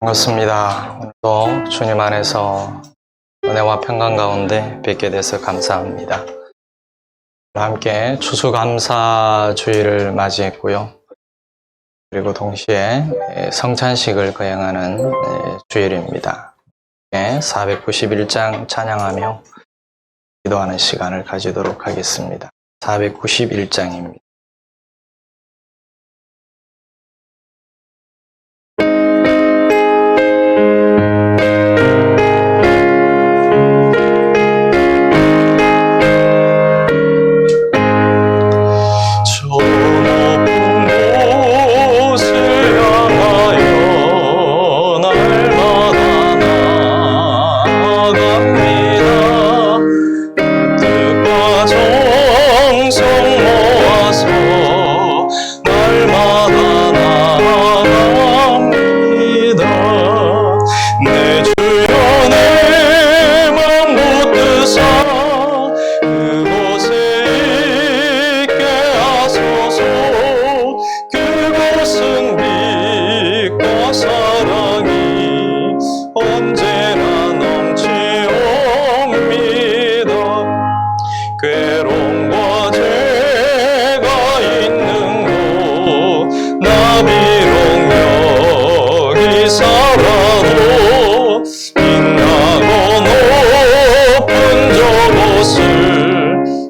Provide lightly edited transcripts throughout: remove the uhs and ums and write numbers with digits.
반갑습니다. 오늘도 주님 안에서 은혜와 평강 가운데 뵙게 돼서 감사합니다. 함께 추수감사주일을 맞이했고요. 그리고 동시에 성찬식을 거행하는 주일입니다. 491장 찬양하며 기도하는 시간을 가지도록 하겠습니다. 491장입니다.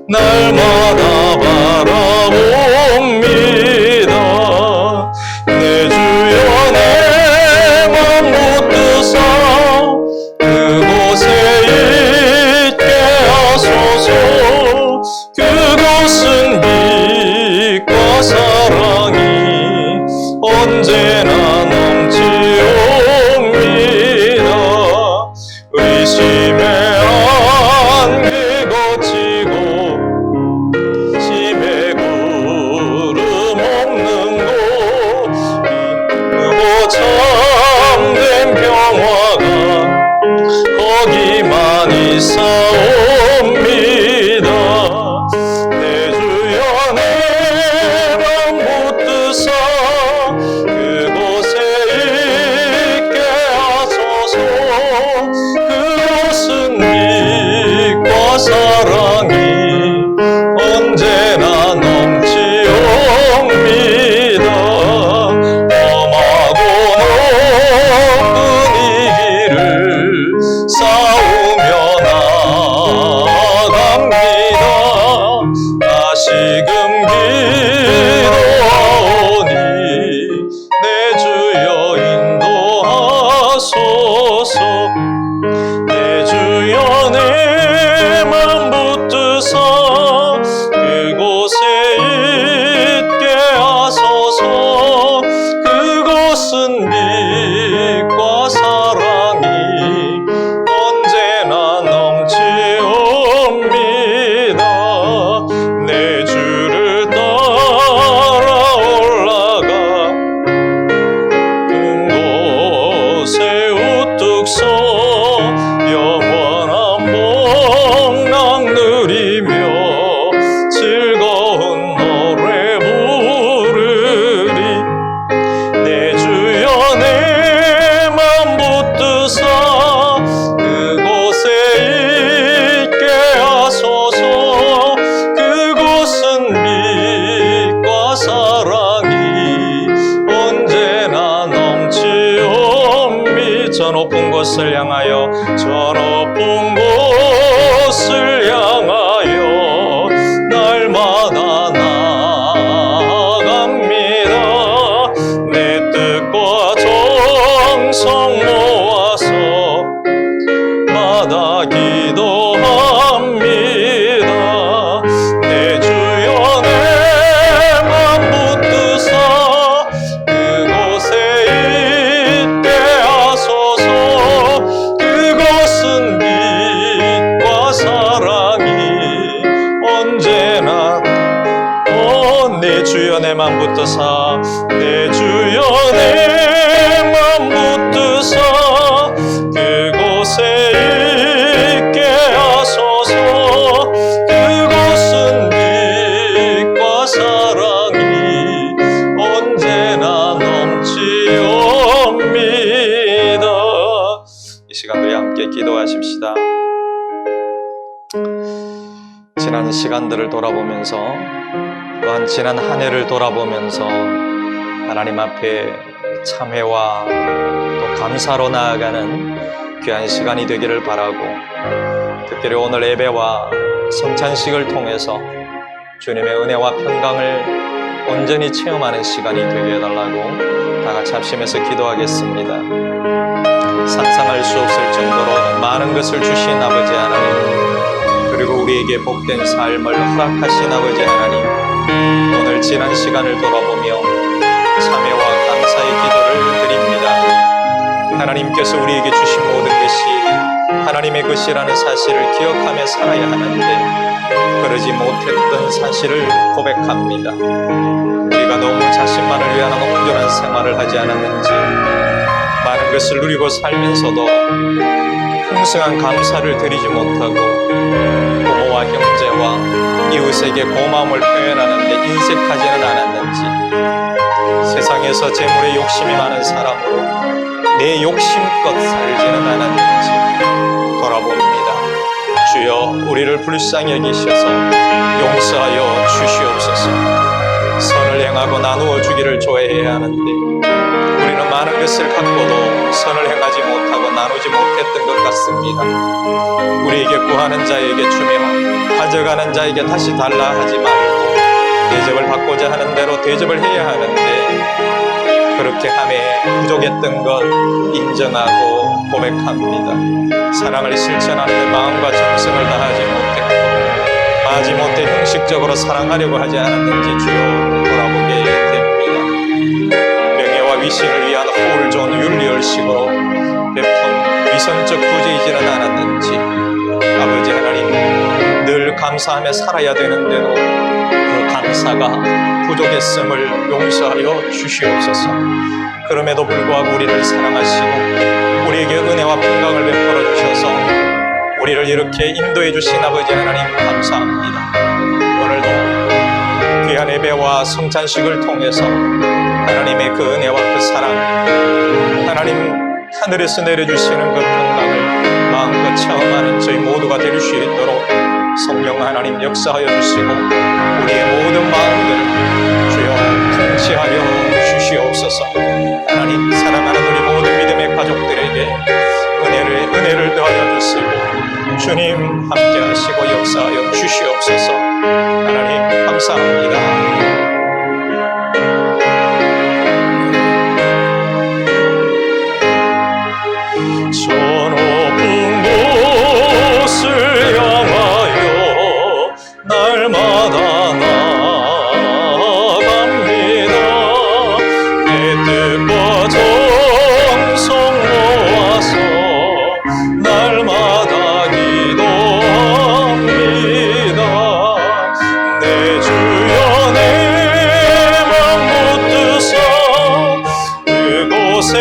날마다 바라봅니다. 내 주여 내 맘 붙드사 그곳에 있게 하소서. 그곳은 빛과 사랑이 언제나 넘치옵니다. 의심의 안개 거치고 참된 평화가 거기만 있사옵니다. 내 주여 내 맘 붙드사 그곳에 있게 하소서. 그곳은 빛과 사랑이 언제나 넘치옵니다. 싸우며 나아갑니다. 다시금 기도하오니 내 주여 인도하소서. 내 주여 내 맘 붙드사 그곳에 있게 하소서. 그곳은 빛과 사랑이 언제나 넘치옵니다. 내 주를 따라 올라가 큰 곳에 우뚝 서 영원한 복락 누리며 즐거운 노래 부르리. 내 주여 내 맘 붙드사 그곳에 있게 하소서. 그곳은 빛과 사랑이 언제나 넘치옵니다. 저 높은 곳을 향하여 저 높은 곳을 향하여 날마다 나아갑니다. 내 뜻과 정성 모아서 마다 기도합니다. 내 주여 내 맘 붙드사 그곳에 있게 하소서. 그곳은 빛과 사랑이 언제나 내 주여 내 맘 붙드사 내 주여 내 맘 붙드사 그곳에 있게 하소서. 그곳은 빛과 사랑이 언제나 넘치옵니다. 함께 기도하십시다. 지난 시간들을 돌아보면서 또한 지난 한 해를 돌아보면서 하나님 앞에 참회와 또 감사로 나아가는 귀한 시간이 되기를 바라고, 특별히 오늘 예배와 성찬식을 통해서 주님의 은혜와 평강을 온전히 체험하는 시간이 되게 해달라고 다 같이 합심해서 기도하겠습니다. 상상할 수 없을 정도로 많은 것을 주신 아버지 하나님, 그리고 우리에게 복된 삶을 허락하신 아버지 하나님, 오늘 지난 시간을 돌아보며 참회와 감사의 기도를 드립니다. 하나님께서 우리에게 주신 모든 것이 하나님의 것이라는 사실을 기억하며 살아야 하는데 그러지 못했던 사실을 고백합니다. 우리가 너무 자신만을 위한 온전한 생활을 하지 않았는지, 많은 것을 누리고 살면서도 풍성한 감사를 드리지 못하고 부모와 형제와 이웃에게 고마움을 표현하는데 인색하지는 않았는지, 세상에서 재물에 욕심이 많은 사람으로 내 욕심껏 살지는 않았는지 돌아봅니다. 주여, 우리를 불쌍히 여기셔서 용서하여 주시옵소서. 선을 행하고 나누어 주기를 좋아해야 하는데 우리는 많은 것을 갖고도 선을 행하지 못하고 나누지 못했던 것 같습니다. 우리에게 구하는 자에게 주며 가져가는 자에게 다시 달라 하지 말고 대접을 받고자 하는 대로 대접을 해야 하는데 그렇게 함에 부족했던 것 인정하고 고백합니다. 사랑을 실천하는 데 마음과 정성을 다하지 못했고 마지못해 형식적으로 사랑하려고 하지 않았는지 주여 돌아보게 됩니다. 명예와 위신을 위한 호을 좋은 윤리의식으로 베푼 위선적 구제이지는 않았는지 아버지 하나님, 늘 감사하며 살아야 되는데도 그 감사가 부족했음을 용서하여 주시옵소서. 그럼에도 불구하고 우리를 사랑하시고 우리에게 은혜와 평강을 베풀어 주셔서 우리를 이렇게 인도해 주신 아버지 하나님 감사합니다. 오늘도 귀한 예배와 성찬식을 통해서 하나님의 그 은혜와 그 사랑, 하나님 하늘에서 내려주시는 그 평강을 마음껏 체험하는 저희 모두가 될 수 있도록 성령 하나님 역사하여 주시고 우리의 모든 마음들을 주여 통치하여 주시옵소서. 하나님, 사랑하는 우리 모든 믿음의 가족들에게 은혜를 더하여 주시고 주님 함께 하시고 역사하여 주시옵소서. 하나님 감사합니다. 저 높은 곳을 향하여 날마다 나아갑니다. 내 뜻과 정성 모아서 날마다 기도합니다. 내 주여 내 맘 붙드사 그곳에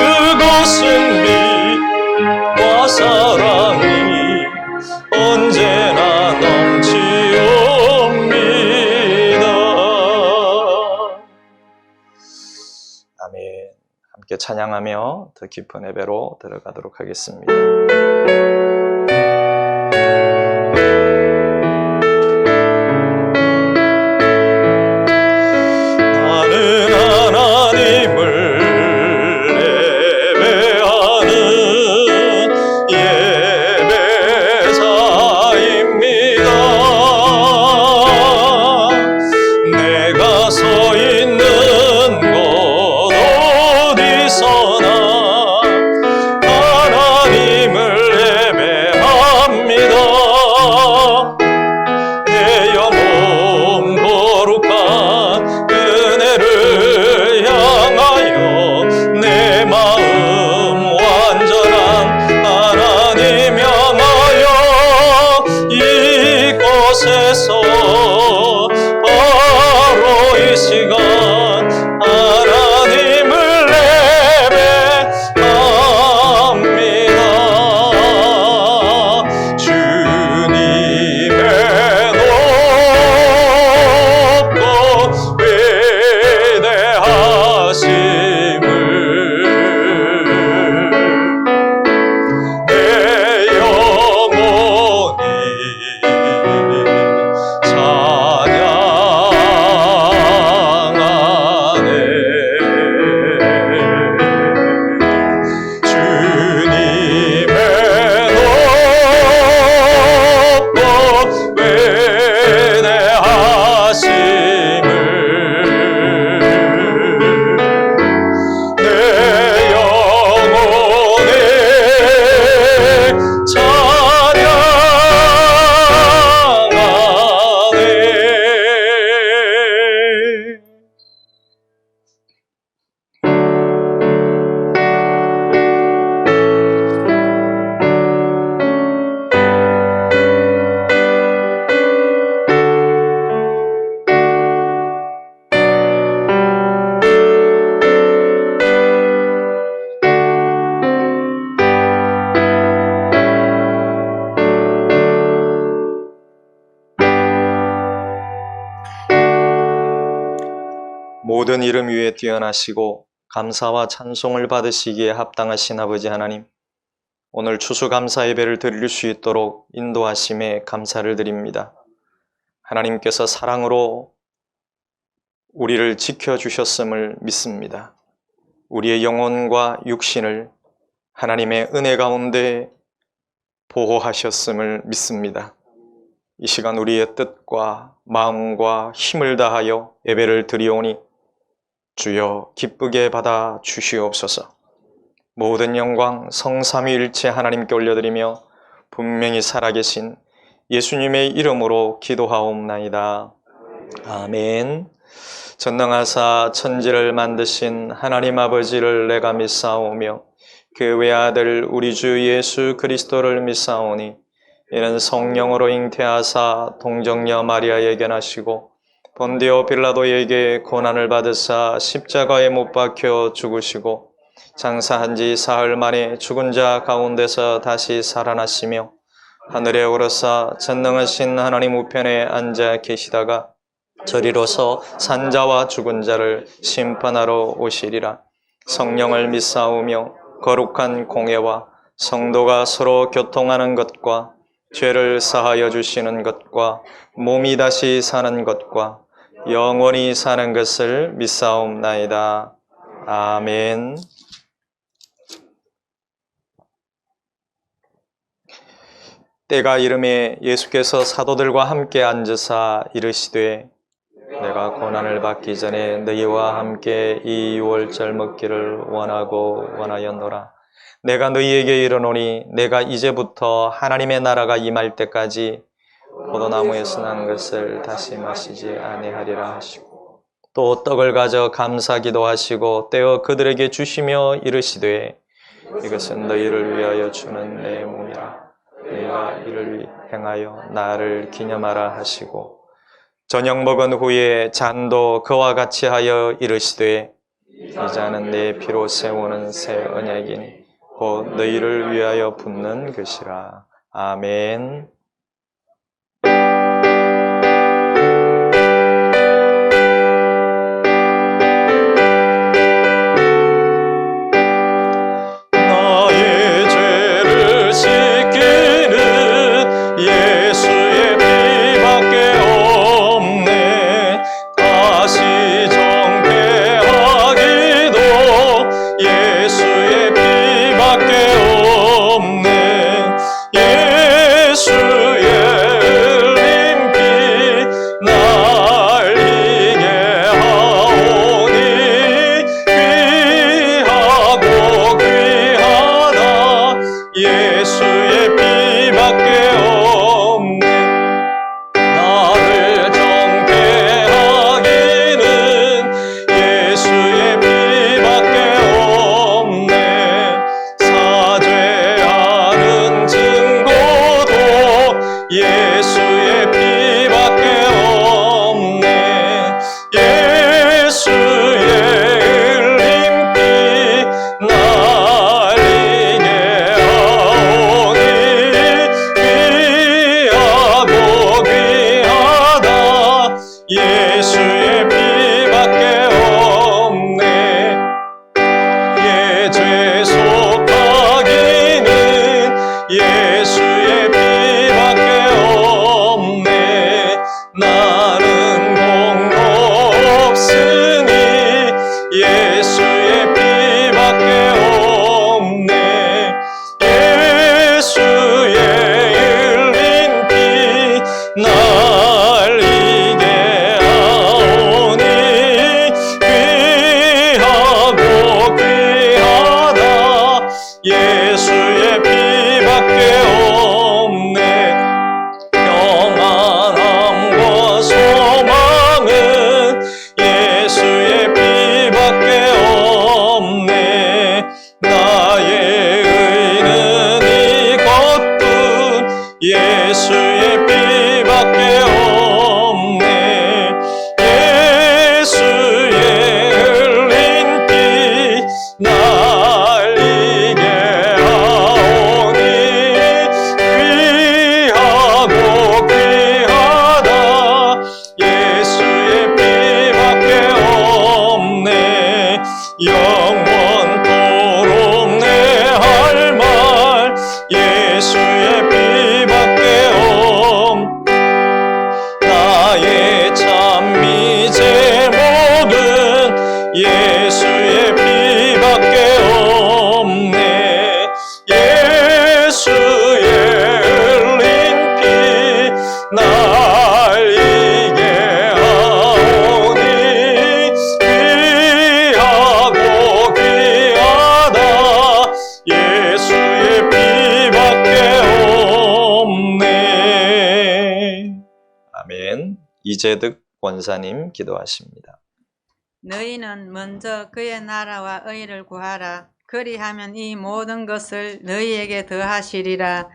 그것은 사랑이 언제나 넘치옵니다. 아멘. 함께 찬양하며 더 깊은 예배로 들어가도록 하겠습니다. 나는 하나님을 하나님을 예배 모든 이름 위에 뛰어나시고 감사와 찬송을 받으시기에 합당하신 아버지 하나님, 오늘 추수감사 예배를 드릴 수 있도록 인도하심에 감사를 드립니다. 하나님께서 사랑으로 우리를 지켜주셨음을 믿습니다. 우리의 영혼과 육신을 하나님의 은혜 가운데 보호하셨음을 믿습니다. 이 시간 우리의 뜻과 마음과 힘을 다하여 예배를 드리오니 주여 기쁘게 받아 주시옵소서. 모든 영광 성삼위일체 하나님께 올려드리며 분명히 살아계신 예수님의 이름으로 기도하옵나이다. 아멘. 전능하사 천지를 만드신 하나님 아버지를 내가 믿사오며 그 외아들 우리 주 예수 그리스도를 믿사오니 이는 성령으로 잉태하사 동정녀 마리아에게 나시고 본디오 빌라도에게 고난을 받으사 십자가에 못 박혀 죽으시고 장사한 지 사흘 만에 죽은 자 가운데서 다시 살아나시며 하늘에 오르사 전능하신 하나님 우편에 앉아 계시다가 저리로서 산자와 죽은 자를 심판하러 오시리라. 성령을 믿사오며 거룩한 공예와 성도가 서로 교통하는 것과 죄를 사하여 주시는 것과 몸이 다시 사는 것과 영원히 사는 것을 믿사옵나이다. 아멘. 때가 이름에 예수께서 사도들과 함께 앉으사 이르시되 내가 고난을 받기 전에 너희와 함께 이 유월절 먹기를 원하였노라. 내가 너희에게 이르노니 내가 이제부터 하나님의 나라가 임할 때까지 포도나무에서 난 것을 다시 마시지 아니하리라 하시고 또 떡을 가져 감사기도 하시고 떼어 그들에게 주시며 이르시되 이것은 너희를 위하여 주는 내 몸이라. 너희가 이를 행하여 나를 기념하라 하시고 저녁 먹은 후에 잔도 그와 같이 하여 이르시되 이 잔은 내 피로 세우는 새 언약이니 곧 너희를 위하여 붓는 것이라. 아멘. 나의 죄를 씻기는 예수의 피밖에 없네. 다시 정죄하기도 예수의 피밖에 없네. 예수 영원토록 내 할 말 예수의 피밖에 없 나의 참 미제 모든 예수의 피밖에 없네 예수의 흘린 피 날 이게 하오니 귀하고 귀하다 예수의 피밖에 없네. 아멘. 이재득 권사님 기도하십니다. 너희는 먼저 그의 나라와 의를 구하라. 그리하면 이 모든 것을 너희에게 더하시리라.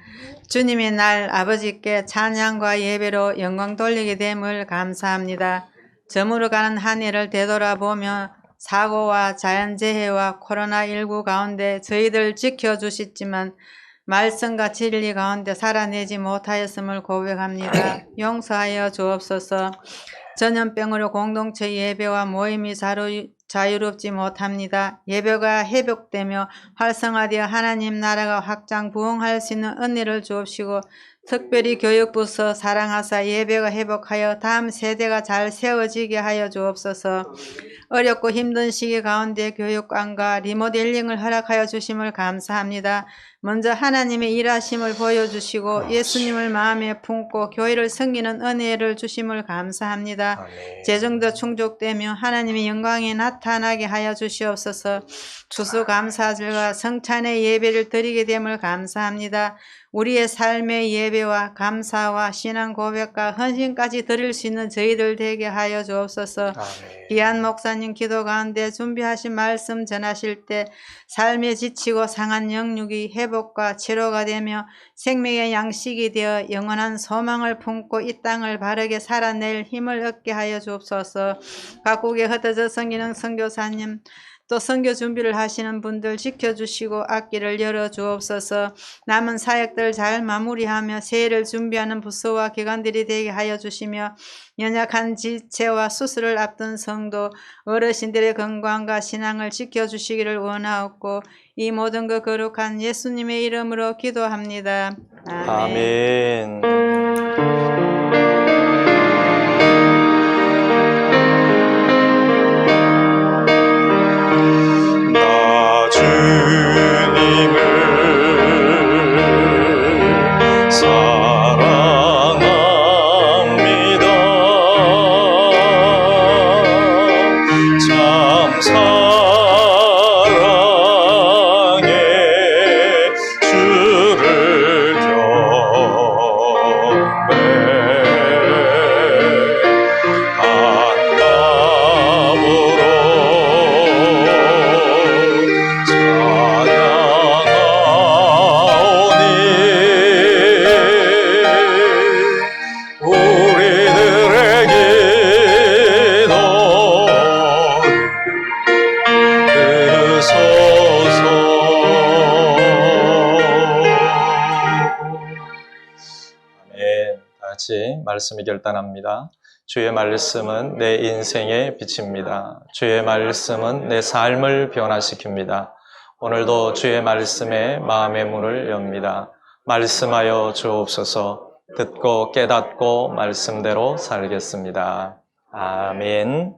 주님의 날 아버지께 찬양과 예배로 영광 돌리게 됨을 감사합니다. 저물어가는 한 해를 되돌아보며 사고와 자연재해와 코로나19 가운데 저희들 지켜주셨지만 말씀과 진리 가운데 살아내지 못하였음을 고백합니다. 용서하여 주옵소서. 전염병으로 공동체 예배와 모임이 자유롭지 못합니다. 예배가 회복되며 활성화되어 하나님 나라가 확장 부흥할 수 있는 은혜를 주옵시고 특별히 교육부서 사랑하사 예배가 회복하여 다음 세대가 잘 세워지게 하여 주옵소서. 어렵고 힘든 시기 가운데 교육관과 리모델링을 허락하여 주심을 감사합니다. 먼저 하나님의 일하심을 보여주시고 예수님을 마음에 품고 교회를 섬기는 은혜를 주심을 감사합니다. 아멘. 재정도 충족되며 하나님의 영광이 나타나게 하여 주시옵소서. 추수감사절과 성찬의 예배를 드리게 됨을 감사합니다. 우리의 삶의 예배와 감사와 신앙 고백과 헌신까지 드릴 수 있는 저희들 되게 하여 주옵소서. 아멘. 귀한 목사님 기도 가운데 준비하신 말씀 전하실 때 삶에 지치고 상한 영육이 회복과 치료가 되며 생명의 양식이 되어 영원한 소망을 품고 이 땅을 바르게 살아낼 힘을 얻게 하여 주옵소서. 각국에 흩어져 섬기는 선교사님 또 선교 준비를 하시는 분들 지켜주시고 앞길을 열어주옵소서. 남은 사역들 잘 마무리하며 새해를 준비하는 부서와 기관들이 되게 하여 주시며 연약한 지체와 수술을 앞둔 성도 어르신들의 건강과 신앙을 지켜주시기를 원하옵고 이 모든 것 거룩한 예수님의 이름으로 기도합니다. 아멘. 아멘. 나 주님을 사랑합니다. 참 사랑해 주를 같이 말씀이 결단합니다. 주의 말씀은 내 인생의 빛입니다. 주의 말씀은 내 삶을 변화시킵니다. 오늘도 주의 말씀에 마음의 문을 엽니다. 말씀하여 주옵소서. 듣고 깨닫고 말씀대로 살겠습니다. 아멘.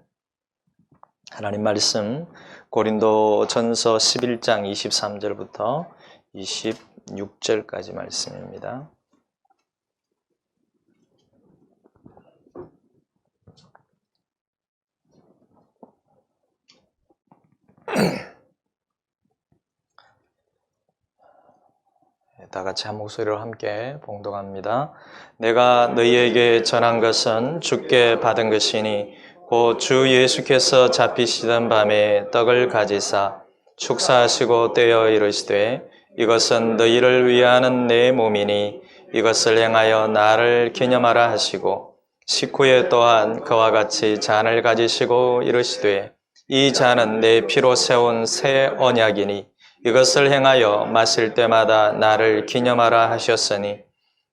하나님 말씀 고린도 전서 11장 23절부터 26절까지 말씀입니다. 다 같이 한 목소리로 함께 봉독합니다. 내가 너희에게 전한 것은 주께 받은 것이니 곧 주 예수께서 잡히시던 밤에 떡을 가지사 축사하시고 떼어 이르시되 이것은 너희를 위하는 내 몸이니 이것을 행하여 나를 기념하라 하시고 식후에 또한 그와 같이 잔을 가지시고 이르시되 이 잔은 내 피로 세운 새 언약이니 이것을 행하여 마실 때마다 나를 기념하라 하셨으니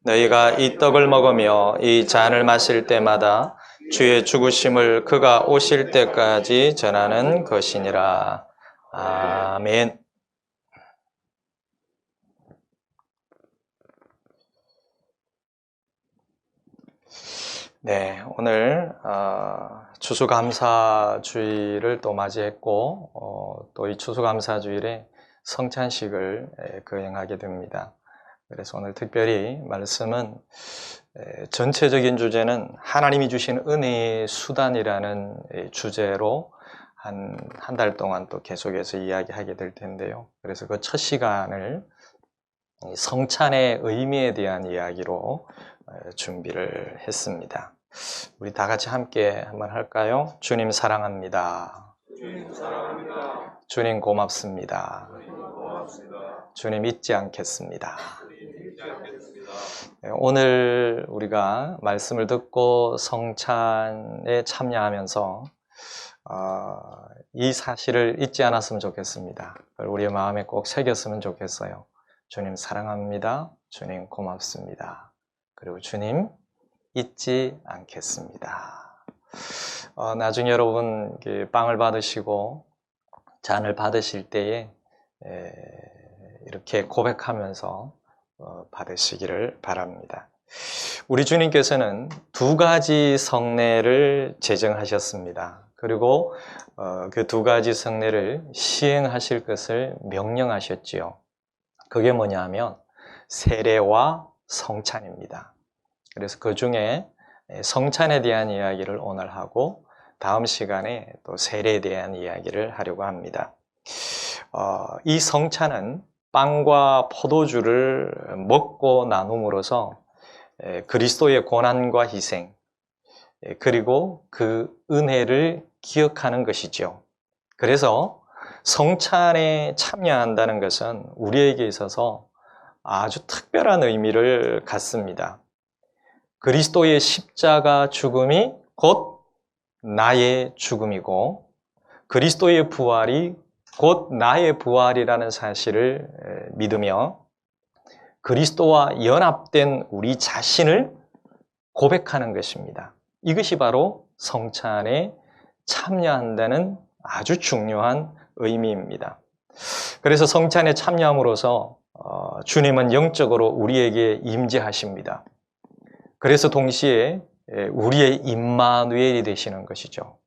너희가 이 떡을 먹으며 이 잔을 마실 때마다 주의 죽으심을 그가 오실 때까지 전하는 것이니라. 아멘. 네, 오늘 추수감사주일을 또 맞이했고 또 이 추수감사주일에 성찬식을 거행하게 됩니다. 그래서 오늘 특별히 말씀은 전체적인 주제는 하나님이 주신 은혜의 수단이라는 주제로 한 달 동안 또 계속해서 이야기하게 될 텐데요. 그래서 그 첫 시간을 성찬의 의미에 대한 이야기로 준비를 했습니다. 우리 다 같이 함께 한번 할까요? 주님 사랑합니다. 주님 사랑합니다. 주님 고맙습니다. 주님 고맙습니다. 주님 잊지 않겠습니다. 주님 잊지 않겠습니다. 오늘 우리가 말씀을 듣고 성찬에 참여하면서 이 사실을 잊지 않았으면 좋겠습니다. 우리의 마음에 꼭 새겼으면 좋겠어요. 주님 사랑합니다. 주님 고맙습니다. 그리고 주님 잊지 않겠습니다. 나중에 여러분 빵을 받으시고 잔을 받으실 때에 이렇게 고백하면서 받으시기를 바랍니다. 우리 주님께서는 두 가지 성례를 제정하셨습니다. 그리고 그 두 가지 성례를 시행하실 것을 명령하셨지요. 그게 뭐냐면 세례와 성찬입니다. 그래서 그 중에 성찬에 대한 이야기를 오늘 하고 다음 시간에 또 세례에 대한 이야기를 하려고 합니다. 이 성찬은 빵과 포도주를 먹고 나눔으로써 그리스도의 고난과 희생 그리고 그 은혜를 기억하는 것이죠. 그래서 성찬에 참여한다는 것은 우리에게 있어서 아주 특별한 의미를 갖습니다. 그리스도의 십자가 죽음이 곧 나의 죽음이고 그리스도의 부활이 곧 나의 부활이라는 사실을 믿으며 그리스도와 연합된 우리 자신을 고백하는 것입니다. 이것이 바로 성찬에 참여한다는 아주 중요한 의미입니다. 그래서 성찬에 참여함으로써 주님은 영적으로 우리에게 임재하십니다. 그래서 동시에 우리의 임마누엘이 되시는 것이죠.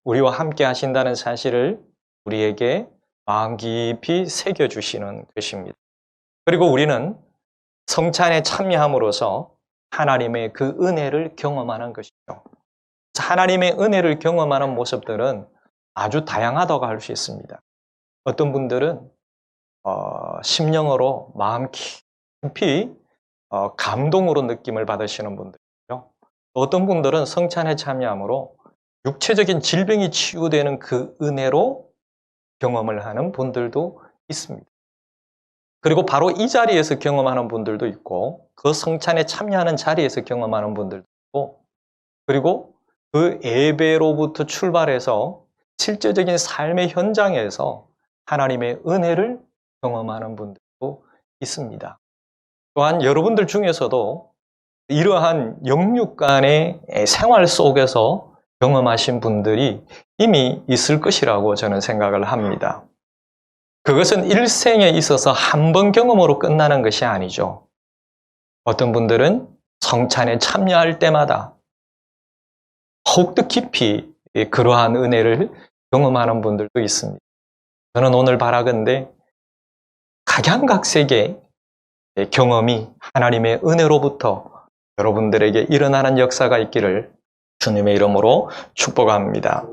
우리와 함께 하신다는 사실을 우리에게 마음 깊이 새겨주시는 것입니다. 그리고 우리는 성찬에 참여함으로써 하나님의 그 은혜를 경험하는 것이죠. 하나님의 은혜를 경험하는 모습들은 아주 다양하다고 할 수 있습니다. 어떤 분들은 심령으로 마음 깊이 감동으로 느낌을 받으시는 분들이요. 어떤 분들은 성찬에 참여함으로 육체적인 질병이 치유되는 그 은혜로 경험을 하는 분들도 있습니다. 그리고 바로 이 자리에서 경험하는 분들도 있고 그 성찬에 참여하는 자리에서 경험하는 분들도 있고 그리고 그 예배로부터 출발해서 실제적인 삶의 현장에서 하나님의 은혜를 경험하는 분들도 있습니다. 또한 여러분들 중에서도 이러한 영육 간의 생활 속에서 경험하신 분들이 이미 있을 것이라고 저는 생각을 합니다. 그것은 일생에 있어서 한 번 경험으로 끝나는 것이 아니죠. 어떤 분들은 성찬에 참여할 때마다 더욱더 깊이 그러한 은혜를 경험하는 분들도 있습니다. 저는 오늘 바라건대 각양각색의 경험이 하나님의 은혜로부터 여러분들에게 일어나는 역사가 있기를 주님의 이름으로 축복합니다.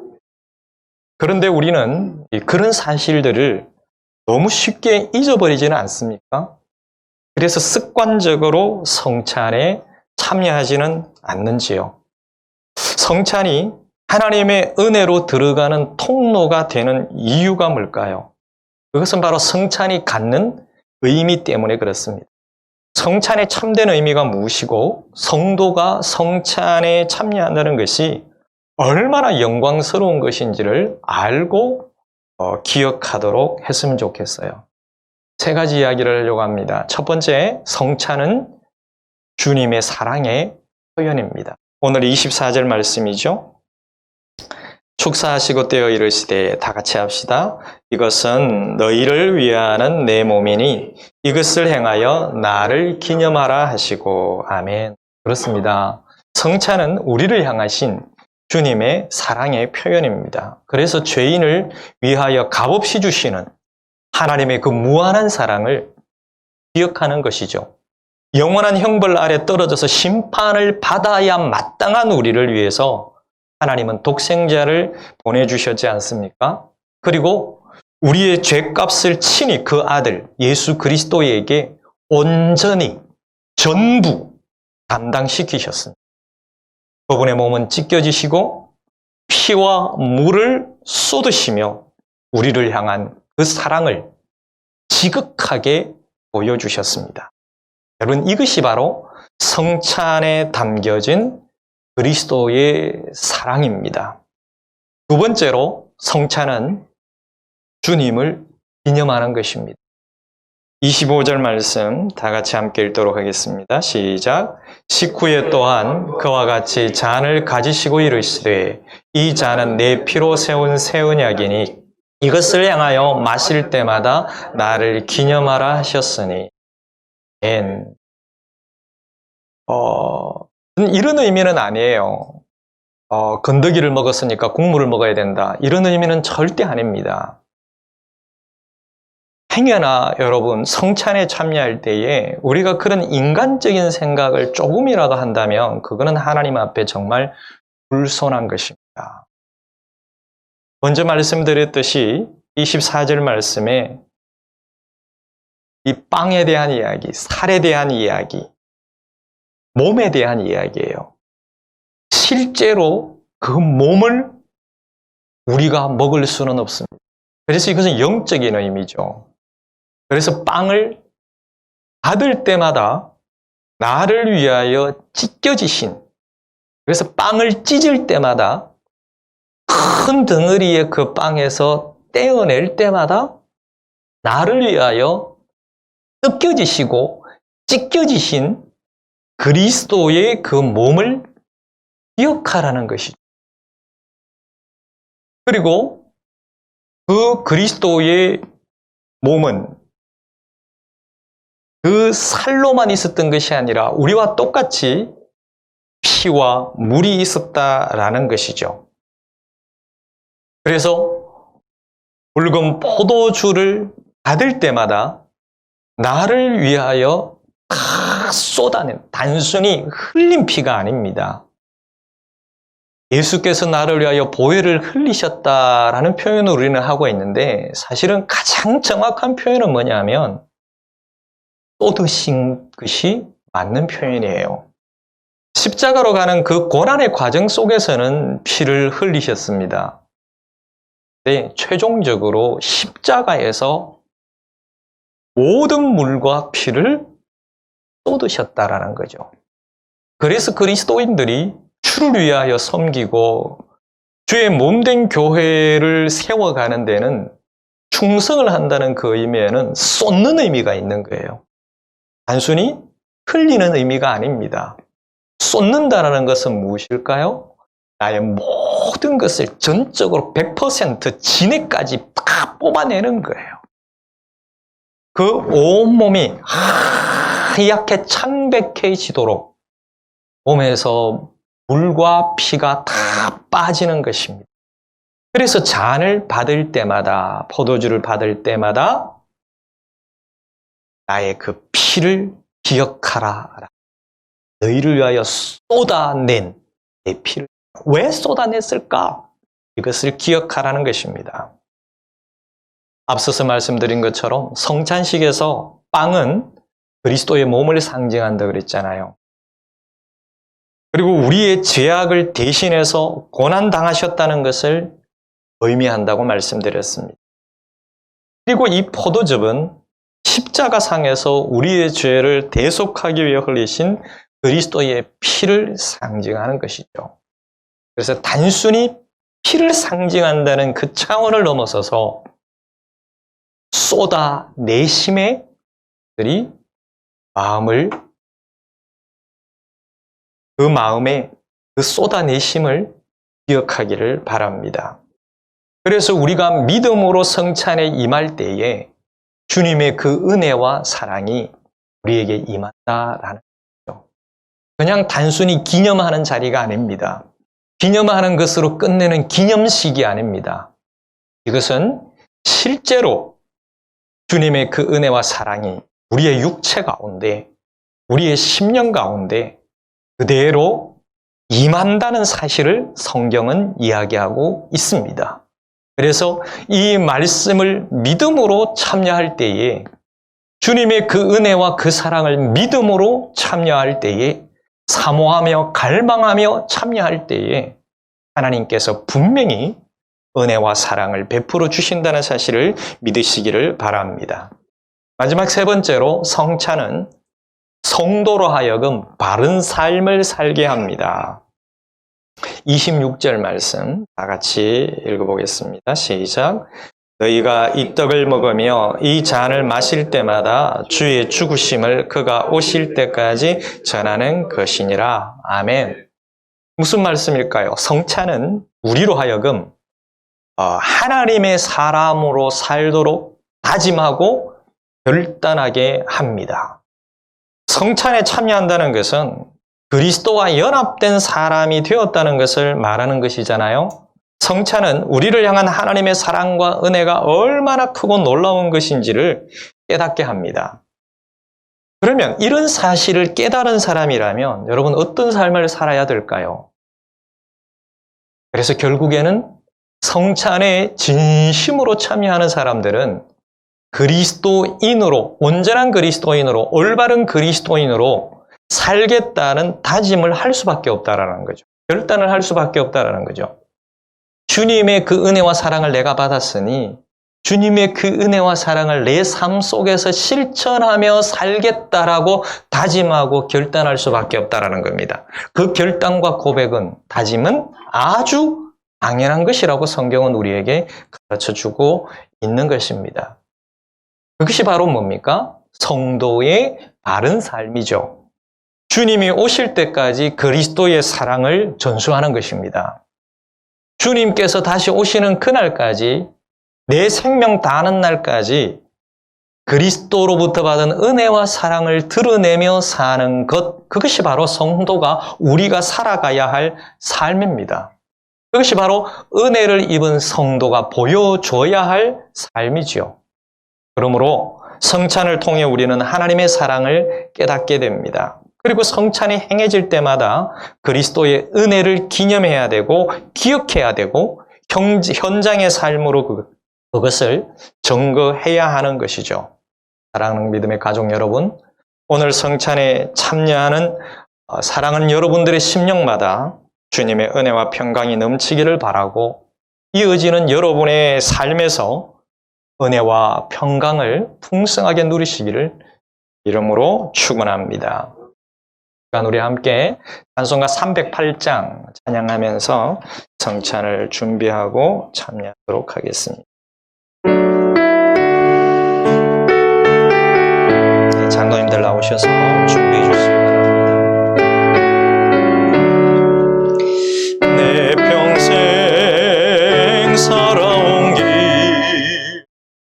그런데 우리는 그런 사실들을 너무 쉽게 잊어버리지는 않습니까? 그래서 습관적으로 성찬에 참여하지는 않는지요. 성찬이 하나님의 은혜로 들어가는 통로가 되는 이유가 뭘까요? 그것은 바로 성찬이 갖는 의미 때문에 그렇습니다. 성찬의 참된 의미가 무엇이고 성도가 성찬에 참여한다는 것이 얼마나 영광스러운 것인지를 알고 기억하도록 했으면 좋겠어요. 세 가지 이야기를 하려고 합니다. 첫 번째, 성찬은 주님의 사랑의 표현입니다. 오늘 24절 말씀이죠. 축사하시고 떼어 이르시되 다 같이 합시다. 이것은 너희를 위하는 내 몸이니 이것을 행하여 나를 기념하라 하시고 아멘. 그렇습니다. 성찬은 우리를 향하신 주님의 사랑의 표현입니다. 그래서 죄인을 위하여 값없이 주시는 하나님의 그 무한한 사랑을 기억하는 것이죠. 영원한 형벌 아래 떨어져서 심판을 받아야 마땅한 우리를 위해서 하나님은 독생자를 보내주셨지 않습니까? 그리고 우리의 죄값을 친히 그 아들 예수 그리스도에게 온전히 전부 담당시키셨습니다. 그분의 몸은 찢겨지시고 피와 물을 쏟으시며 우리를 향한 그 사랑을 지극하게 보여주셨습니다. 여러분, 이것이 바로 성찬에 담겨진 그리스도의 사랑입니다. 두 번째로 성찬은 주님을 기념하는 것입니다. 25절 말씀 다 같이 함께 읽도록 하겠습니다. 시작. 식후에 또한 그와 같이 잔을 가지시고 이르시되 이 잔은 내 피로 세운 새 언약이니 이것을 향하여 마실 때마다 나를 기념하라 하셨으니 이런 의미는 아니에요. 건더기를 먹었으니까 국물을 먹어야 된다. 이런 의미는 절대 아닙니다. 행여나 여러분 성찬에 참여할 때에 우리가 그런 인간적인 생각을 조금이라도 한다면 그거는 하나님 앞에 정말 불손한 것입니다. 먼저 말씀드렸듯이 24절 말씀에 이 빵에 대한 이야기, 살에 대한 이야기, 몸에 대한 이야기예요. 실제로 그 몸을 우리가 먹을 수는 없습니다. 그래서 이것은 영적인 의미죠. 그래서 빵을 받을 때마다 나를 위하여 찢겨지신, 그래서 빵을 찢을 때마다 큰 덩어리의 그 빵에서 떼어낼 때마다 나를 위하여 뜯겨지시고 찢겨지신 그리스도의 그 몸을 기억하라는 것이죠. 그리고 그 그리스도의 몸은 그 살로만 있었던 것이 아니라 우리와 똑같이 피와 물이 있었다라는 것이죠. 그래서 붉은 포도주를 받을 때마다 나를 위하여 다 쏟아낸, 단순히 흘린 피가 아닙니다. 예수께서 나를 위하여 보혈을 흘리셨다라는 표현을 우리는 하고 있는데 사실은 가장 정확한 표현은 뭐냐면 쏟으신 것이 맞는 표현이에요. 십자가로 가는 그 고난의 과정 속에서는 피를 흘리셨습니다. 네, 최종적으로 십자가에서 모든 물과 피를 쏟으셨다라는 거죠. 그래서 그리스도인들이 주를 위하여 섬기고 주의 몸된 교회를 세워가는 데는 충성을 한다는 그 의미에는 쏟는 의미가 있는 거예요. 단순히 흘리는 의미가 아닙니다. 쏟는다라는 것은 무엇일까요? 나의 모든 것을 전적으로 100% 진액까지 다 뽑아내는 거예요. 그 온몸이 하얗게 창백해지도록 몸에서 물과 피가 다 빠지는 것입니다. 그래서 잔을 받을 때마다, 포도주를 받을 때마다 나의 그 피를 기억하라. 너희를 위하여 쏟아낸 내 피를 왜 쏟아냈을까? 이것을 기억하라는 것입니다. 앞서서 말씀드린 것처럼 성찬식에서 빵은 그리스도의 몸을 상징한다고 그랬잖아요. 그리고 우리의 죄악을 대신해서 고난당하셨다는 것을 의미한다고 말씀드렸습니다. 그리고 이 포도즙은 십자가상에서 우리의 죄를 대속하기 위해 흘리신 그리스도의 피를 상징하는 것이죠. 그래서 단순히 피를 상징한다는 그 차원을 넘어서서 쏟아내심의 들이 마음을, 그 마음에 그 쏟아내심을 기억하기를 바랍니다. 그래서 우리가 믿음으로 성찬에 임할 때에 주님의 그 은혜와 사랑이 우리에게 임한다라는 거죠. 그냥 단순히 기념하는 자리가 아닙니다. 기념하는 것으로 끝내는 기념식이 아닙니다. 이것은 실제로 주님의 그 은혜와 사랑이 우리의 육체 가운데, 우리의 심령 가운데 그대로 임한다는 사실을 성경은 이야기하고 있습니다. 그래서 이 말씀을 믿음으로 참여할 때에, 주님의 그 은혜와 그 사랑을 믿음으로 참여할 때에, 사모하며 갈망하며 참여할 때에 하나님께서 분명히 은혜와 사랑을 베풀어 주신다는 사실을 믿으시기를 바랍니다. 마지막 세 번째로, 성찬은 성도로 하여금 바른 삶을 살게 합니다. 26절 말씀 다 같이 읽어보겠습니다. 시작. 너희가 이 떡을 먹으며 이 잔을 마실 때마다 주의 죽으심을 그가 오실 때까지 전하는 것이니라. 아멘. 무슨 말씀일까요? 성찬은 우리로 하여금 하나님의 사람으로 살도록 다짐하고 결단하게 합니다. 성찬에 참여한다는 것은 그리스도와 연합된 사람이 되었다는 것을 말하는 것이잖아요. 성찬은 우리를 향한 하나님의 사랑과 은혜가 얼마나 크고 놀라운 것인지를 깨닫게 합니다. 그러면 이런 사실을 깨달은 사람이라면 여러분 어떤 삶을 살아야 될까요? 그래서 결국에는 성찬에 진심으로 참여하는 사람들은 그리스도인으로, 온전한 그리스도인으로, 올바른 그리스도인으로 살겠다는 다짐을 할 수밖에 없다라는 거죠. 결단을 할 수밖에 없다라는 거죠. 주님의 그 은혜와 사랑을 내가 받았으니 주님의 그 은혜와 사랑을 내 삶 속에서 실천하며 살겠다라고 다짐하고 결단할 수밖에 없다라는 겁니다. 그 결단과 고백은, 다짐은 아주 당연한 것이라고 성경은 우리에게 가르쳐주고 있는 것입니다. 그것이 바로 뭡니까? 성도의 바른 삶이죠. 주님이 오실 때까지 그리스도의 사랑을 전수하는 것입니다. 주님께서 다시 오시는 그날까지, 내 생명 다하는 날까지 그리스도로부터 받은 은혜와 사랑을 드러내며 사는 것, 그것이 바로 성도가, 우리가 살아가야 할 삶입니다. 그것이 바로 은혜를 입은 성도가 보여줘야 할 삶이지요. 그러므로 성찬을 통해 우리는 하나님의 사랑을 깨닫게 됩니다. 그리고 성찬이 행해질 때마다 그리스도의 은혜를 기념해야 되고 기억해야 되고 현장의 삶으로 그것을 증거해야 하는 것이죠. 사랑하는 믿음의 가족 여러분, 오늘 성찬에 참여하는 사랑하는 여러분들의 심령마다 주님의 은혜와 평강이 넘치기를 바라고, 이어지는 여러분의 삶에서 은혜와 평강을 풍성하게 누리시기를 이름으로 축원합니다. 우리 함께 찬송가 308장 찬양하면서 성찬을 준비하고 참여하도록 하겠습니다. 네, 장로님들 나오셔서 준비해 주시기 바랍니다. 내 평생 살아온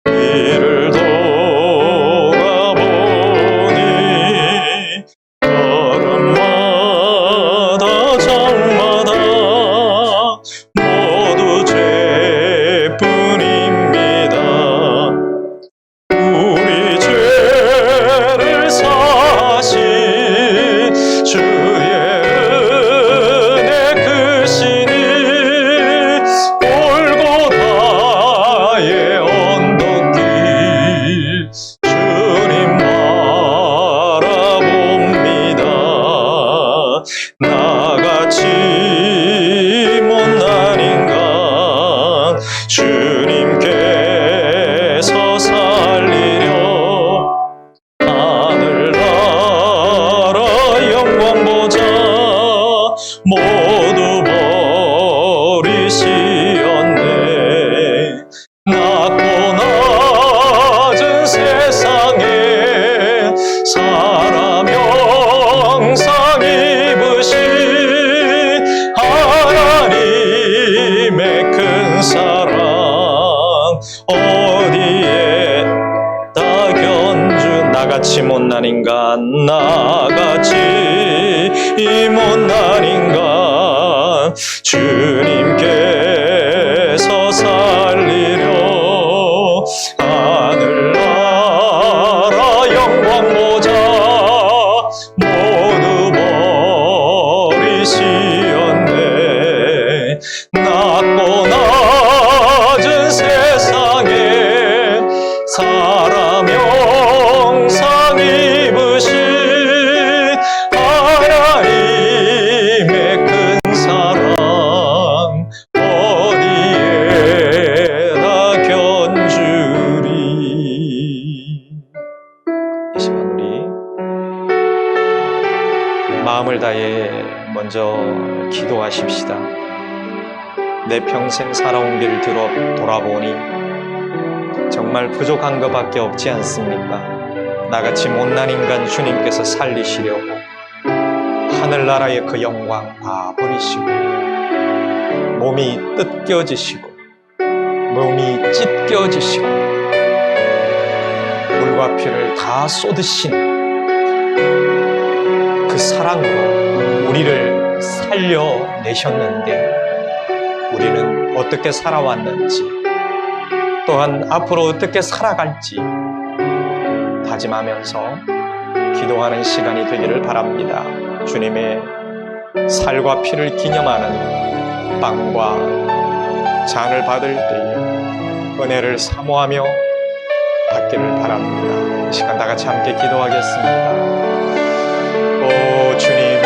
길을 돌아보니 걸음마다 장마다 모두 죄뿐입니다. 우리 죄를 사신 주의 은혜 크시니 골고다의 언덕길 주님 바라봅니다. 나같이 못난 인간 주님께서 살리려 하늘나라 영광 보자 모두 버리시었네. 낮고 낮은 세상에 사람 형상 입으신 하나님 어디에 다 견주 나같이 못난 인간 나같이 못난 인간 주님께서 살리려 하늘나라 영광 보좌 모두 버리시었네. 낮고 낮은 세상에 사람 형상 입으신 하나님의 큰 사랑 어디에다 견주리. 이 시간 우리 마음을 다해 먼저 기도하십시다. 내 평생 살아온 길 돌아보니 정말 부족한 것밖에 없지 않습니까? 나같이 못난 인간 주님께서 살리시려고 하늘나라의 그 영광 다 버리시고 몸이 뜯겨지시고 몸이 찢겨지시고 물과 피를 다 쏟으신 그 사랑으로 우리를 살려내셨는데 우리는 어떻게 살아왔는지 또한 앞으로 어떻게 살아갈지 다짐하면서 기도하는 시간이 되기를 바랍니다. 주님의 살과 피를 기념하는 빵과 잔을 받을 때에 은혜를 사모하며 받기를 바랍니다. 이 시간 다 같이 함께 기도하겠습니다. 오 주님,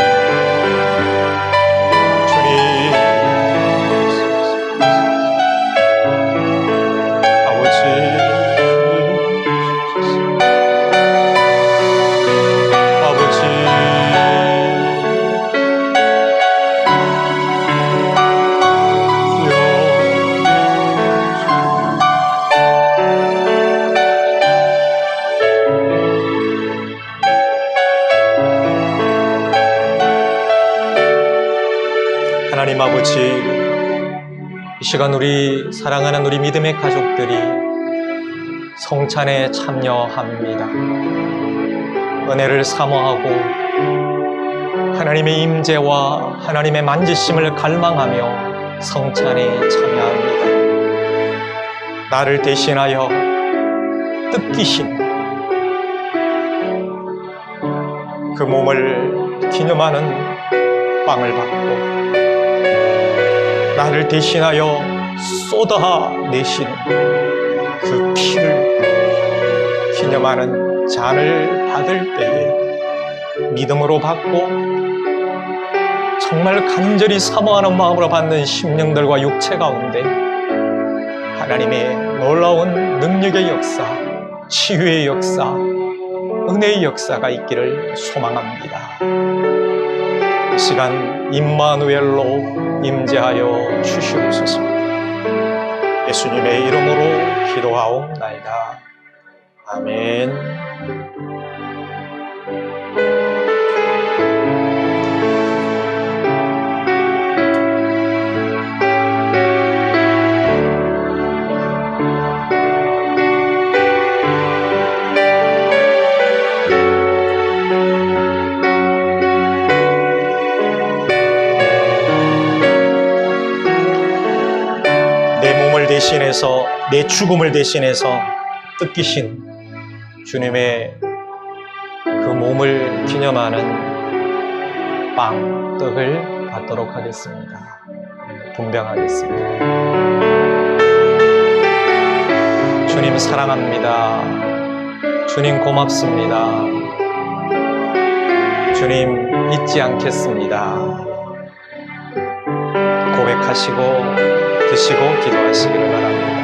하나님 아버지, 이 시간 우리 사랑하는 우리 믿음의 가족들이 성찬에 참여합니다. 은혜를 사모하고 하나님의 임재와 하나님의 만지심을 갈망하며 성찬에 참여합니다. 나를 대신하여 뜯기신 그 몸을 기념하는 빵을 받고 나를 대신하여 쏟아내시는 그 피를 기념하는 잔을 받을 때에 믿음으로 받고 정말 간절히 사모하는 마음으로 받는 심령들과 육체 가운데 하나님의 놀라운 능력의 역사, 치유의 역사, 은혜의 역사가 있기를 소망합니다. 이 시간 임마누엘로 임재하여 주시옵소서. 예수님의 이름으로 기도하옵나이다. 아멘. 대신해서 내 죽음을 대신해서 뜯기신 주님의 그 몸을 기념하는 빵, 떡을 받도록 하겠습니다. 분배하겠습니다. 주님 사랑합니다. 주님 고맙습니다. 주님 잊지 않겠습니다. 고백하시고 드시고 기도하시기를 바랍니다.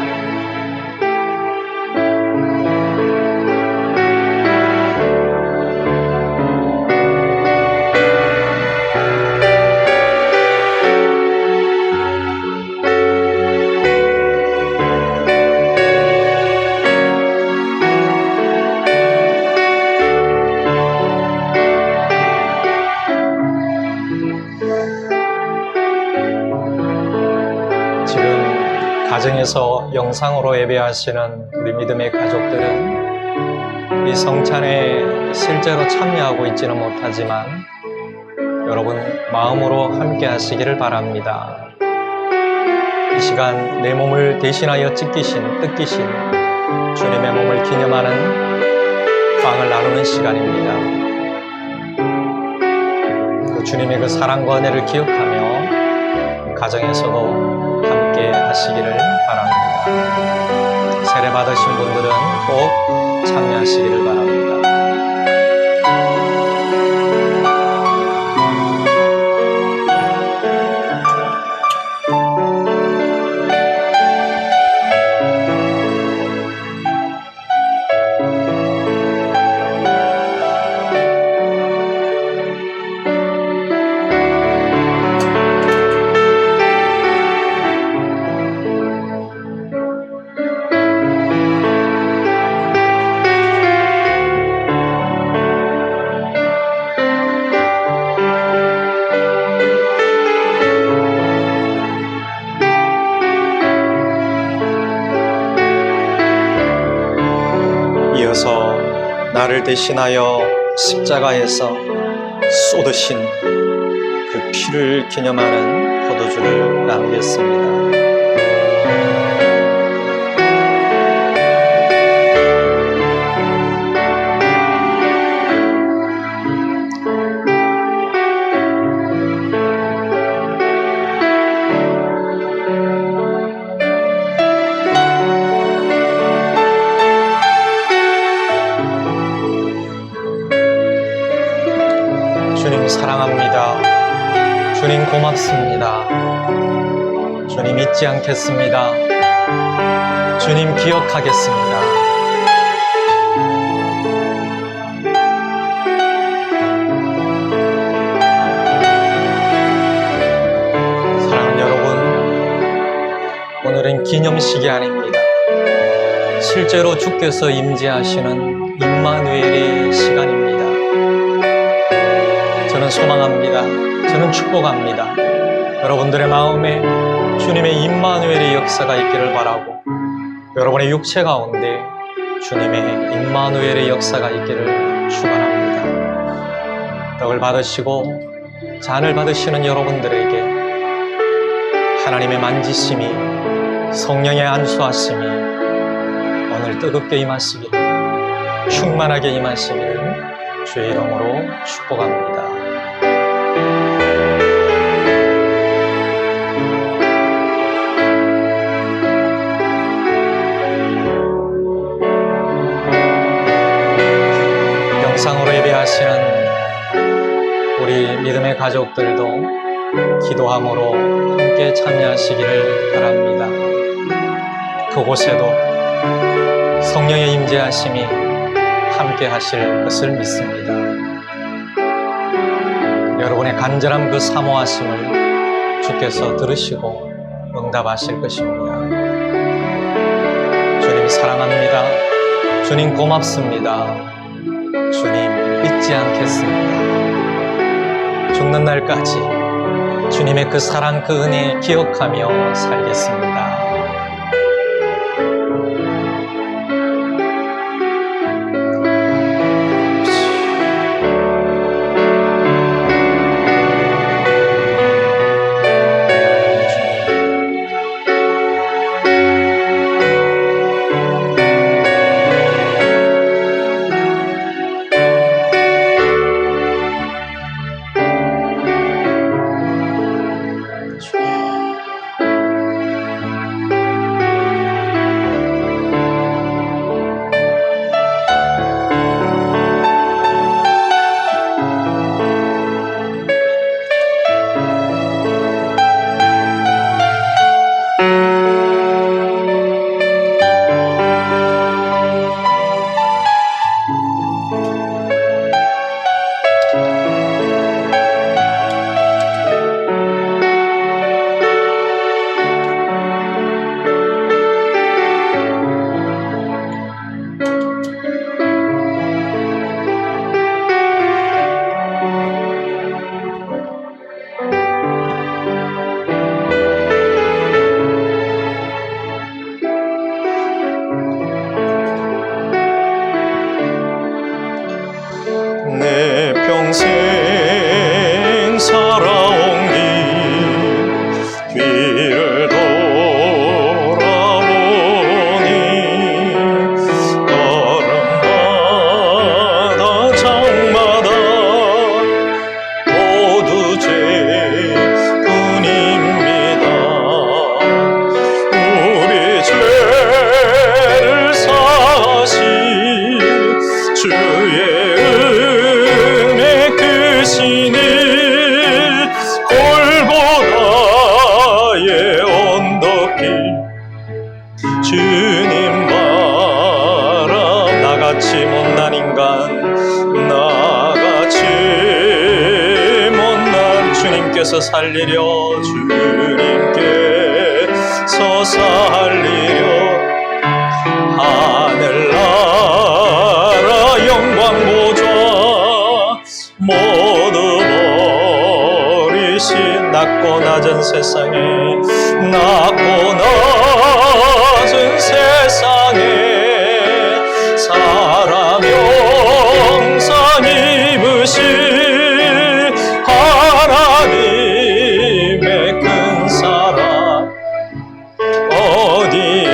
가정에 가정에서 영상으로 예배하시는 우리 믿음의 가족들은 이 성찬에 실제로 참여하고 있지는 못하지만 여러분 마음으로 함께 하시기를 바랍니다. 이 시간 내 몸을 대신하여 뜯기신 주님의 몸을 기념하는 빵을 나누는 시간입니다. 그 주님의 그 사랑과 은혜를 기억하며 가정에서도 함께 하시기를 바랍니다. 세례 받으신 분들은 꼭 참여하시기를 바랍니다. 이어서 나를 대신하여 십자가에서 쏟으신 그 피를 기념하는 포도주를 나누겠습니다. 주님 사랑합니다. 주님 고맙습니다. 주님 잊지 않겠습니다. 주님 기억하겠습니다. 사랑하는 여러분, 오늘은 기념식이 아닙니다. 실제로 주께서 임재하시는 임마누엘의 시간입니다. 저는 소망합니다. 저는 축복합니다. 여러분들의 마음에 주님의 임마누엘의 역사가 있기를 바라고 여러분의 육체 가운데 주님의 임마누엘의 역사가 있기를 축원합니다. 떡을 받으시고 잔을 받으시는 여러분들에게 하나님의 만지심이 성령의 안수하심이 오늘 뜨겁게 임하시기를 충만하게 임하시기를 주의 이름으로 축복합니다. 영상으로 예배하시는 우리 믿음의 가족들도 기도함으로 함께 참여하시기를 바랍니다. 그곳에도 성령의 임재하심이 함께 하실 것을 믿습니다. 여러분의 간절한 그 사모하심을 주께서 들으시고 응답하실 것입니다. 주님 사랑합니다. 주님 고맙습니다. 주님 잊지 않겠습니다. 죽는 날까지 주님의 그 사랑 그 은혜 기억하며 살겠습니다. 나같이 못난 인간, 나같이 못난 주님께서 살리려, 주님께서 살리려 하늘나라 영광 보좌 모두 버리신 낮고 낮은 세상에, 낮고 낮은 세상에 사랑 영상 입으신 하나님의 큰 사랑 어디에다,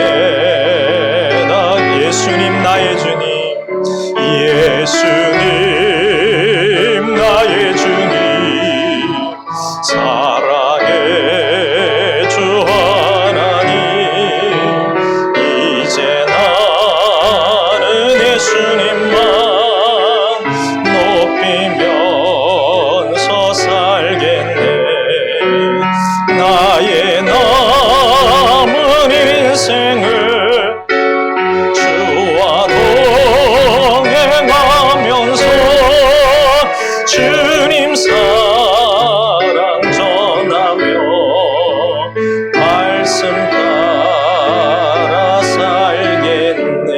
예수님 나의 주님, 예수님 나의 주님, 사랑의 주 하나님, 이제 나는 예수님만 높이면서 살겠네. 나의 남은 인생을 주와 동행하면서 주님 사랑 전하며 말씀 따라 살겠네.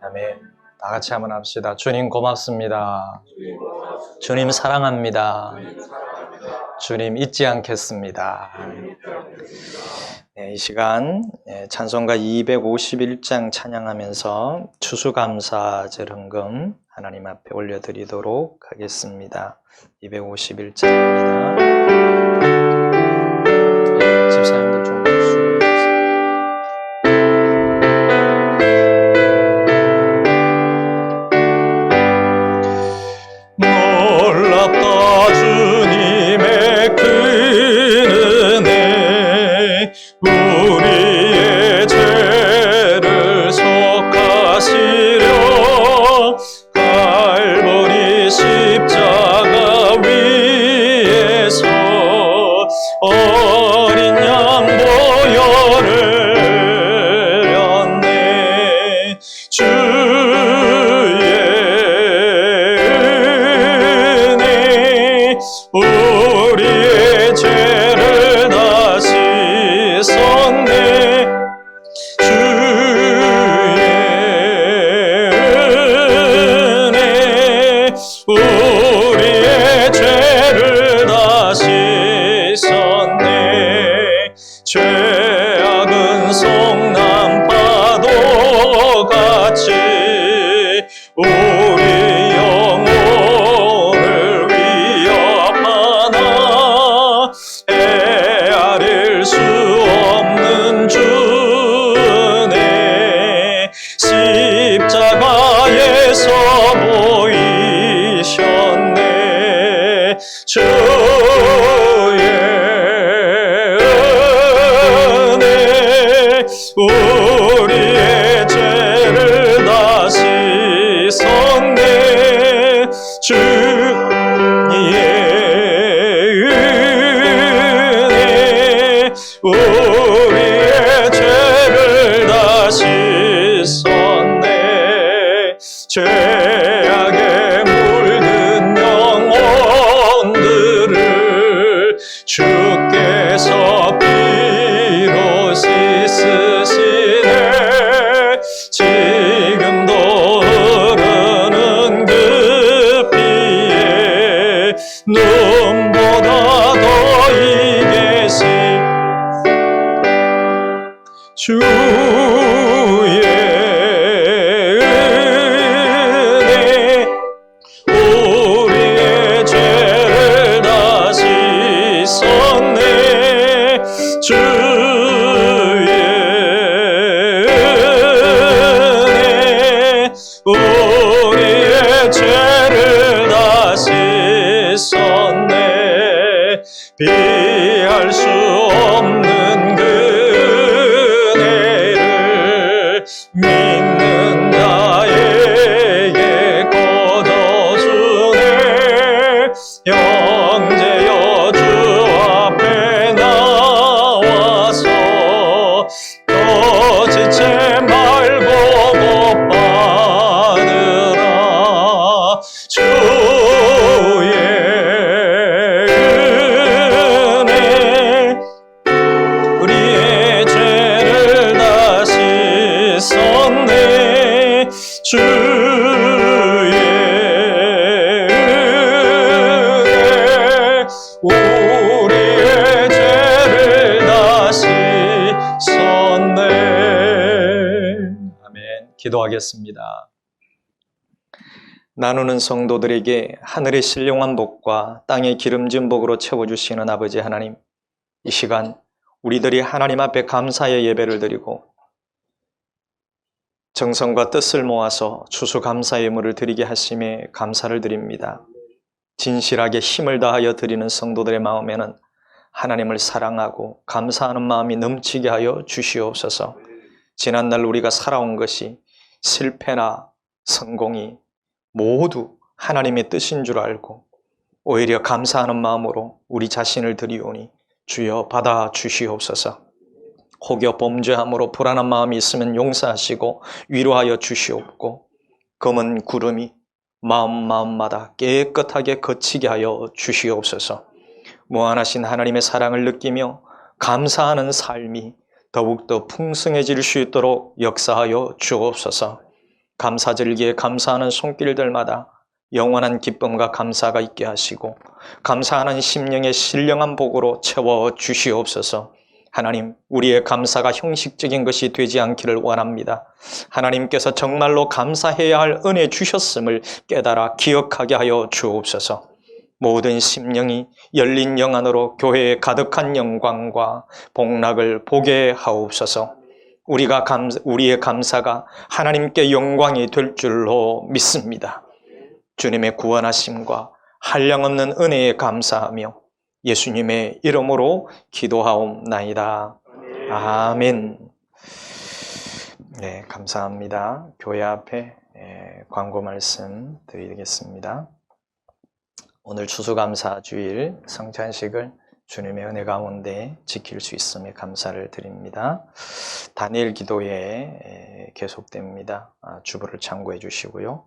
아멘. 다 같이 한번 합시다. 주님 고맙습니다. 주님 사랑합니다. 주님 잊지 않겠습니다. 네, 이 시간 찬송가 251장 찬양하면서 추수감사절 헌금 하나님 앞에 올려드리도록 하겠습니다. 251장입니다. 집사님들 좀 수고하세요. 놀랍다 주님의 큰 은혜, 우리의 죄를 속하시려 갈보리 십자가 위에서 어린 양 보혈을 흘렸네. 주의 은혜 우리의 죄를 다 씻었네. 주의 은혜 우리의 죄를 다 씻었네. 죄악은 성난 파도같이 우리 영혼을 위협하나 헤아릴 수 없는 주네. 십자가에서 보이셨네. 주의 은혜 우리의 죄를 다 씻었네. 주의 은혜 우리의 죄를 다 씻었네. 죄악에 물든 영혼들을 주께서 피로 씻으시네. 지금도 흐르는 그 피에 눈보다 더이 계신 주의 은혜 우리의 죄를 다 씻었네. 주의 은혜 우리의 죄를 다 씻었네. 비할 수 없는 그 은혜를 믿는 자에게 거둬주네. 형제여 주 앞에 나와서 더 지체 말고 기도하겠습니다. 나누는 성도들에게 하늘의 신령한 복과 땅의 기름진 복으로 채워주시는 아버지 하나님, 이 시간 우리들이 하나님 앞에 감사의 예배를 드리고 정성과 뜻을 모아서 추수감사 예물을 드리게 하심에 감사를 드립니다. 진실하게 힘을 다하여 드리는 성도들의 마음에는 하나님을 사랑하고 감사하는 마음이 넘치게 하여 주시옵소서. 지난날 우리가 살아온 것이 실패나 성공이 모두 하나님의 뜻인 줄 알고 오히려 감사하는 마음으로 우리 자신을 드리오니 주여 받아 주시옵소서. 혹여 범죄함으로 불안한 마음이 있으면 용서하시고 위로하여 주시옵고 검은 구름이 마음마다 깨끗하게 거치게 하여 주시옵소서. 무한하신 하나님의 사랑을 느끼며 감사하는 삶이 더욱더 풍성해질 수 있도록 역사하여 주옵소서. 감사절기에 감사하는 손길들마다 영원한 기쁨과 감사가 있게 하시고 감사하는 심령의 신령한 복으로 채워 주시옵소서. 하나님, 우리의 감사가 형식적인 것이 되지 않기를 원합니다. 하나님께서 정말로 감사해야 할 은혜 주셨음을 깨달아 기억하게 하여 주옵소서. 모든 심령이 열린 영 안으로 교회의 가득한 영광과 복락을 보게 하옵소서. 우리의 감사가 하나님께 영광이 될 줄로 믿습니다. 주님의 구원하심과 한량없는 은혜에 감사하며 예수님의 이름으로 기도하옵나이다. 아멘. 네, 감사합니다. 교회 앞에 광고 말씀 드리겠습니다. 오늘 추수감사 주일 성찬식을 주님의 은혜 가운데 지킬 수 있음에 감사를 드립니다. 다니엘 기도에 계속됩니다. 주보를 참고해 주시고요.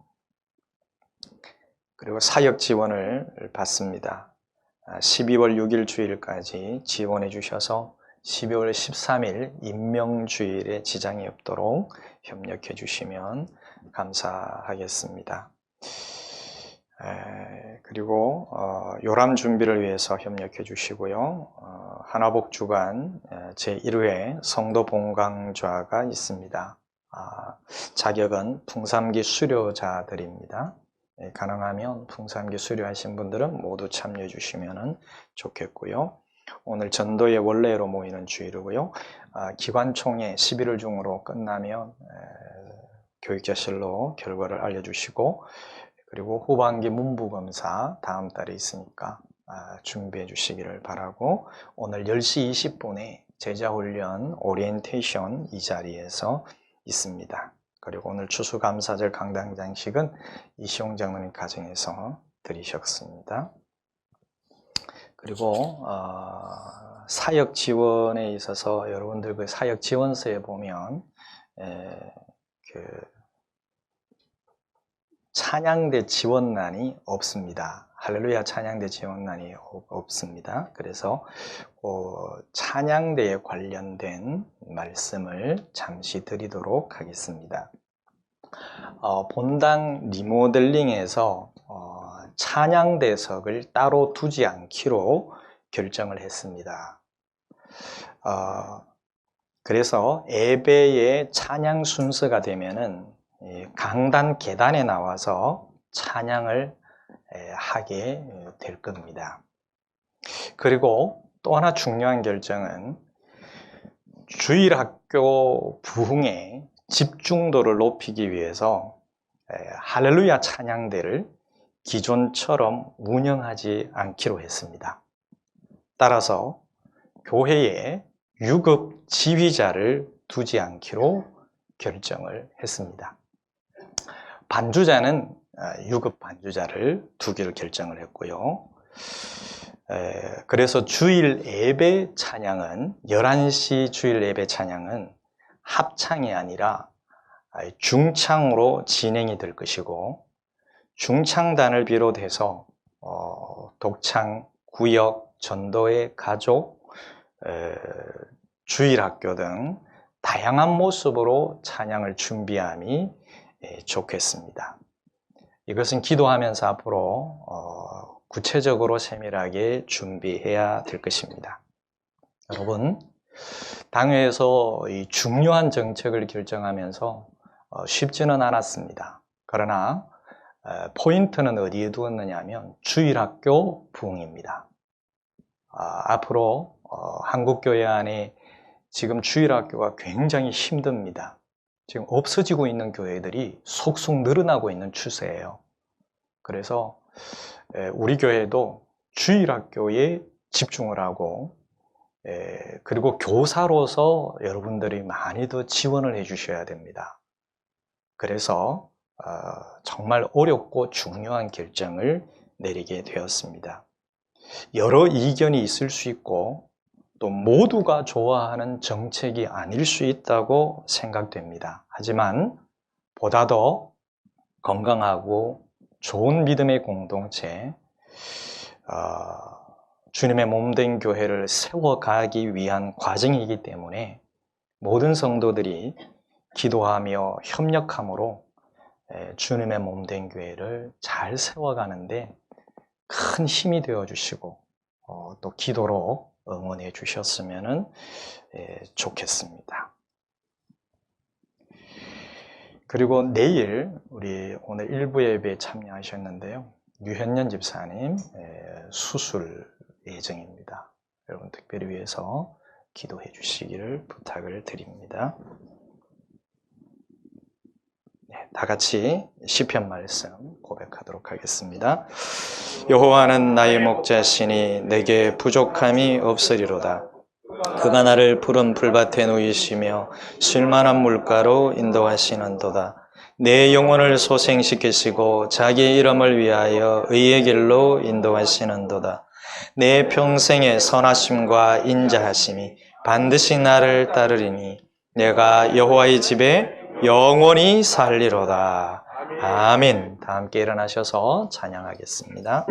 그리고 사역 지원을 받습니다. 12월 6일 주일까지 지원해 주셔서 12월 13일 임명주일에 지장이 없도록 협력해 주시면 감사하겠습니다. 그리고 요람 준비를 위해서 협력해 주시고요. 하나복 주간 제1회 성도 봉강좌가 있습니다. 자격은 풍삼기 수료자들입니다. 가능하면 풍삼기 수료하신 분들은 모두 참여해 주시면 좋겠고요. 오늘 전도의 원래로 모이는 주일이고요. 기관총회 11월 중으로 끝나면 교육자실로 결과를 알려주시고 그리고 후반기 문부검사 다음 달에 있으니까 준비해 주시기를 바라고 오늘 10시 20분에 제자훈련 오리엔테이션 이 자리에서 있습니다. 그리고 오늘 추수감사절 강당장식은 이시용 장로님 가정에서 드리셨습니다. 그리고 사역 지원에 있어서 여러분들 그 사역 지원서에 보면 찬양대 지원란이 없습니다. 할렐루야 찬양대 지원란이 없습니다. 그래서 찬양대에 관련된 말씀을 잠시 드리도록 하겠습니다. 본당 리모델링에서 찬양대석을 따로 두지 않기로 결정을 했습니다. 그래서 예배의 찬양 순서가 되면은 강단 계단에 나와서 찬양을 하게 될 겁니다. 그리고 또 하나 중요한 결정은 주일학교 부흥의 집중도를 높이기 위해서 할렐루야 찬양대를 기존처럼 운영하지 않기로 했습니다. 따라서 교회에 유급 지휘자를 두지 않기로 결정을 했습니다. 반주자는 유급 반주자를 두기로 결정을 했고요. 그래서 주일 예배 찬양은 11시 주일 예배 찬양은 합창이 아니라 중창으로 진행이 될 것이고 중창단을 비롯해서 독창, 구역, 전도회, 가족, 주일학교 등 다양한 모습으로 찬양을 준비함이 좋겠습니다. 이것은 기도하면서 앞으로 구체적으로 세밀하게 준비해야 될 것입니다. 여러분, 당회에서 이 중요한 정책을 결정하면서 쉽지는 않았습니다. 그러나 포인트는 어디에 두었느냐 하면 주일학교 부흥입니다. 앞으로 한국교회 안에 지금 주일학교가 굉장히 힘듭니다. 지금 없어지고 있는 교회들이 속속 늘어나고 있는 추세예요. 그래서 우리 교회도 주일학교에 집중을 하고 그리고 교사로서 여러분들이 많이 더 지원을 해 주셔야 됩니다. 그래서 정말 어렵고 중요한 결정을 내리게 되었습니다. 여러 이견이 있을 수 있고 또 모두가 좋아하는 정책이 아닐 수 있다고 생각됩니다. 하지만 보다 더 건강하고 좋은 믿음의 공동체, 주님의 몸된 교회를 세워가기 위한 과정이기 때문에 모든 성도들이 기도하며 협력함으로 주님의 몸된 교회를 잘 세워가는데 큰 힘이 되어 주시고 또 기도로 응원해 주셨으면 좋겠습니다. 그리고 내일 우리 오늘 일부 예배에 참여하셨는데요. 유현년 집사님 수술 예정입니다. 여러분 특별히 위해서 기도해 주시기를 부탁을 드립니다. 다 같이 시편 말씀 고백하도록 하겠습니다. 여호와는 나의 목자시니 내게 부족함이 없으리로다. 그가 나를 푸른 풀밭에 누이시며 쉴만한 물가로 인도하시는도다. 내 영혼을 소생시키시고 자기 이름을 위하여 의의 길로 인도하시는도다. 내 평생의 선하심과 인자하심이 반드시 나를 따르리니 내가 여호와의 집에 영원히 살리로다. 아멘. 다 함께 일어나셔서 찬양하겠습니다.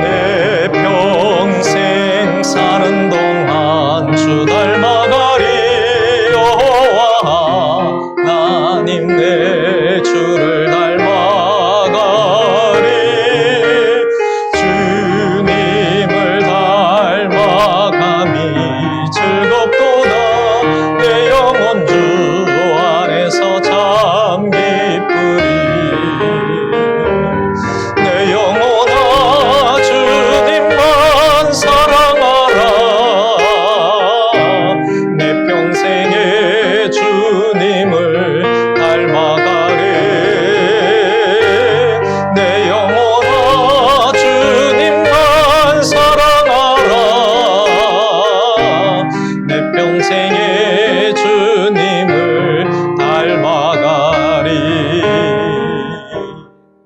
내 평생 사는 동안 주 닮아가리. 여호와 하나님 내 주를 닮아가리. 주님을 닮아감이 즐겁도다. 내 영혼 주 안에서 참 기쁘리. 내 영혼아 주님만 사랑하라. 내 평생에 주님을 닮아가리. 내 영혼아 주님만 사랑하라. 내 평생에 주님을 닮아가리.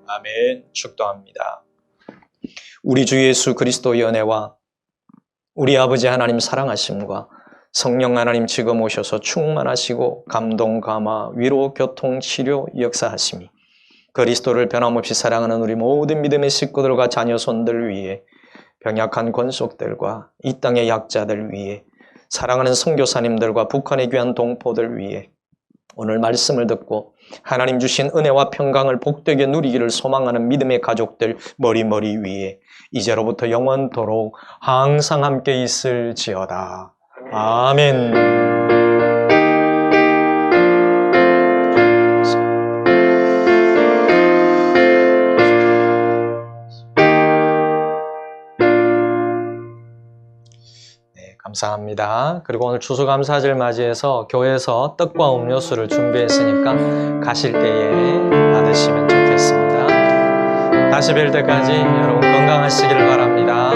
아멘. 축도합니다. 우리 주 예수 그리스도의 은혜와 우리 아버지 하나님 사랑하심과 성령 하나님 지금 오셔서 충만하시고 감동, 감화, 위로, 교통, 치료, 역사하심이 그리스도를 변함없이 사랑하는 우리 모든 믿음의 식구들과 자녀손들 위해 병약한 권속들과 이 땅의 약자들 위해 사랑하는 선교사님들과 북한의 귀한 동포들 위해 오늘 말씀을 듣고 하나님 주신 은혜와 평강을 복되게 누리기를 소망하는 믿음의 가족들 머리머리 위에 이제로부터 영원토록 항상 함께 있을지어다. 아멘. 감사합니다. 그리고 오늘 추수감사절 맞이해서 교회에서 떡과 음료수를 준비했으니까 가실 때에 받으시면 좋겠습니다. 다시 뵐 때까지 여러분 건강하시기를 바랍니다.